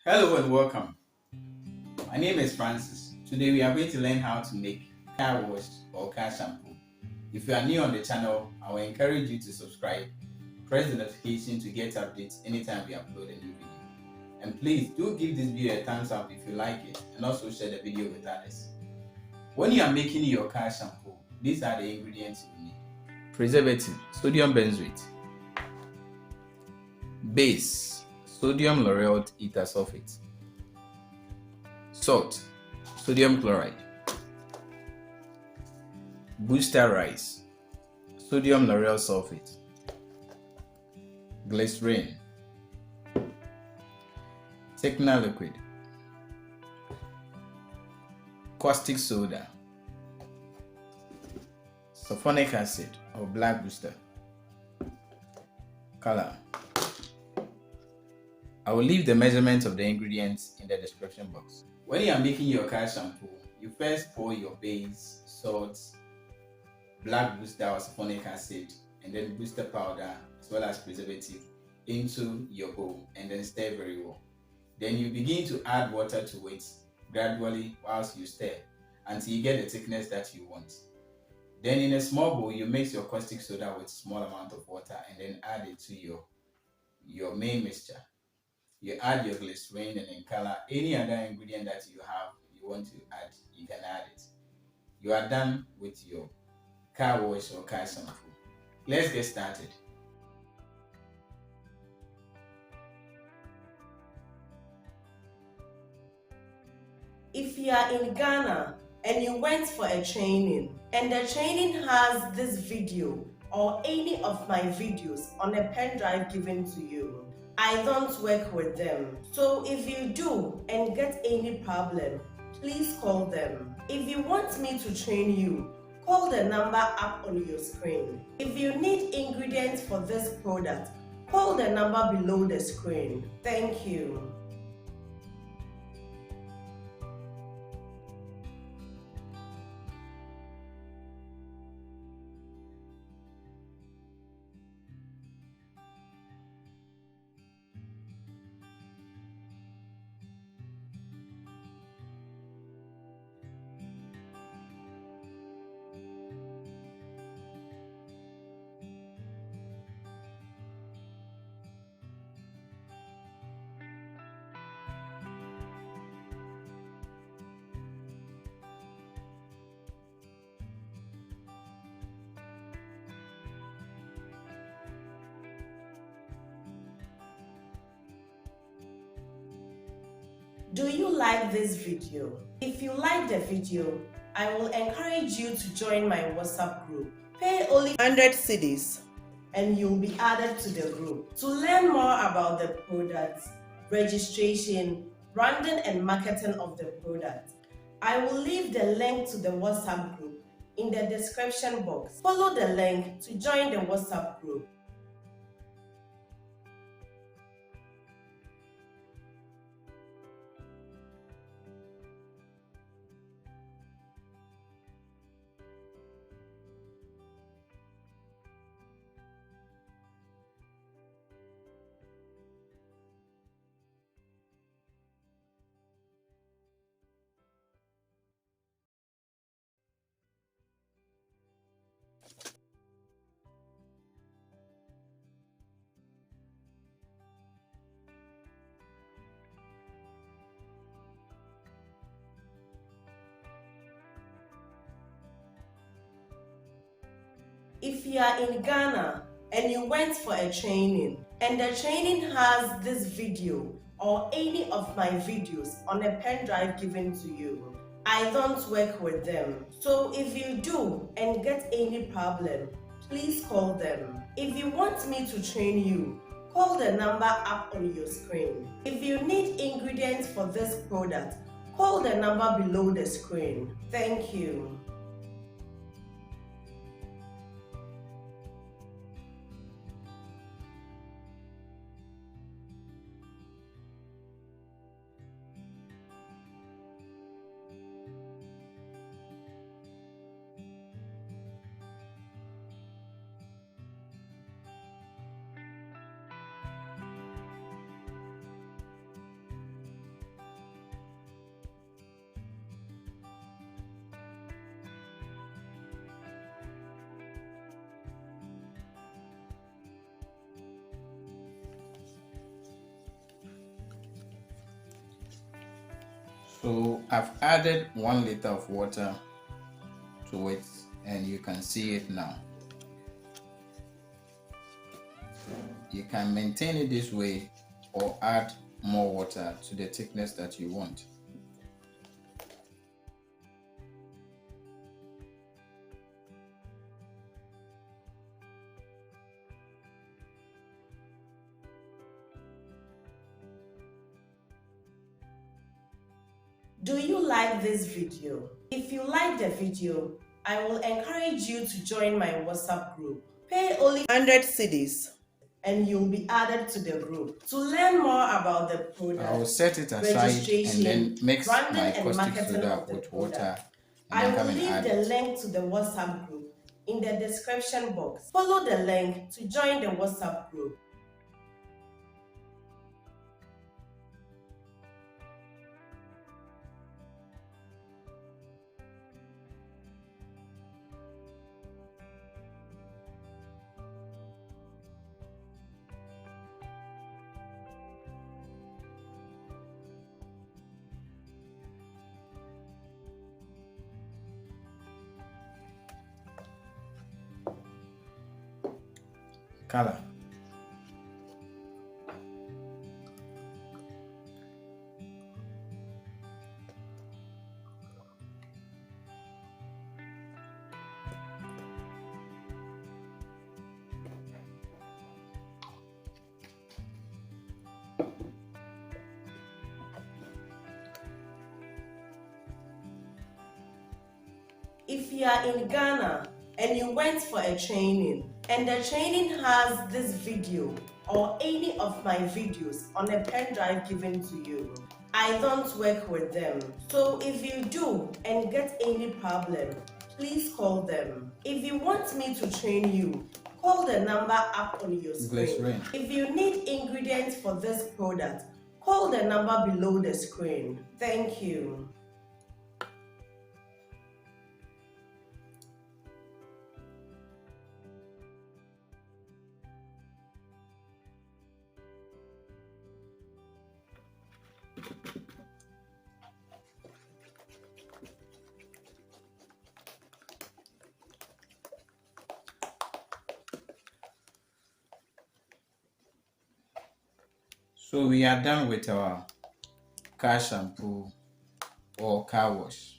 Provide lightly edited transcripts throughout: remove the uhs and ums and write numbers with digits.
Hello and welcome. My name is Francis. Today we are going to learn how to make car wash or car shampoo. If you are new on the channel, I will encourage you to subscribe, press the notification to get updates anytime we upload a new video. And please do give this video a thumbs up if you like it and also share the video with others. When you are making your car shampoo, these are the ingredients you need. Preservative, sodium benzoate. Base, sodium lauryl ether sulfate. Salt, sodium chloride. Booster rice, sodium lauryl sulfate. Glycerin. Thickener liquid. Caustic soda. Sulfonic acid or black booster. Color. I will leave the measurements of the ingredients in the description box. When you are making your car shampoo, you first pour your base, salt, black booster or sulfonic acid, and then booster powder as well as preservative into your bowl and then stir very well. Then you begin to add water to it gradually whilst you stir until you get the thickness that you want. Then in a small bowl, you mix your caustic soda with a small amount of water and then add it to your main mixture. You add your glycerin and then color. Any other ingredient that you have you want to add, you can add it. You are done with your car wash or car shampoo. Let's get started. If you are in Ghana and you went for a training and the training has this video or any of my videos on a pen drive given to you, I don't work with them. So if you do and get any problem, please call them. If you want me to train you, call the number up on your screen. If you need ingredients for this product, call the number below the screen. Thank you. Do you like this video? If you like the video, I will encourage you to join my WhatsApp group. Pay only 100 cedis and you'll be added to the group. To learn more about the product, registration, branding and marketing of the product, I will leave the link to the WhatsApp group in the description box. Follow the link to join the WhatsApp group. If you are in Ghana and you went for a training and the training has this video or any of my videos on a pen drive given to you, I don't work with them. So if you do and get any problem, please call them. If you want me to train you, call the number up on your screen. If you need ingredients for this product, call the number below the screen. Thank you. So I've added 1 liter of water to it, and you can see it now. You can maintain it this way or add more water to the thickness that you want. Do you like this video? If you like the video, I will encourage you to join my WhatsApp group. Pay only 100 cedis and you'll be added to the group. To learn more about the product, I will set it aside and then mix my caustic soda with water, and I then will come and leave add the it. link to the WhatsApp group in the description box. Follow the link to join the WhatsApp group. Color. If you are in Ghana and you went for a training and the training has this video or any of my videos on a pen drive given to you, I don't work with them. So if you do and get any problem, please call them. If you want me to train you, call the number up on your screen. If you need ingredients for this product, call the number below the screen. Thank you. So we are done with our car shampoo or car wash.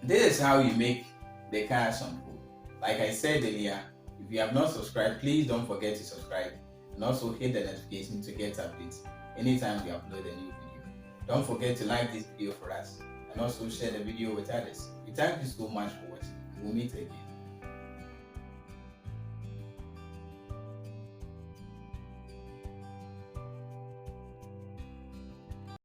This is how you make the car shampoo. Like I said earlier, if you have not subscribed, please don't forget to subscribe and also hit the notification to get updates anytime we upload a new video. Don't forget to like this video for us and also share the video with others. We thank you so much for watching. We'll meet again.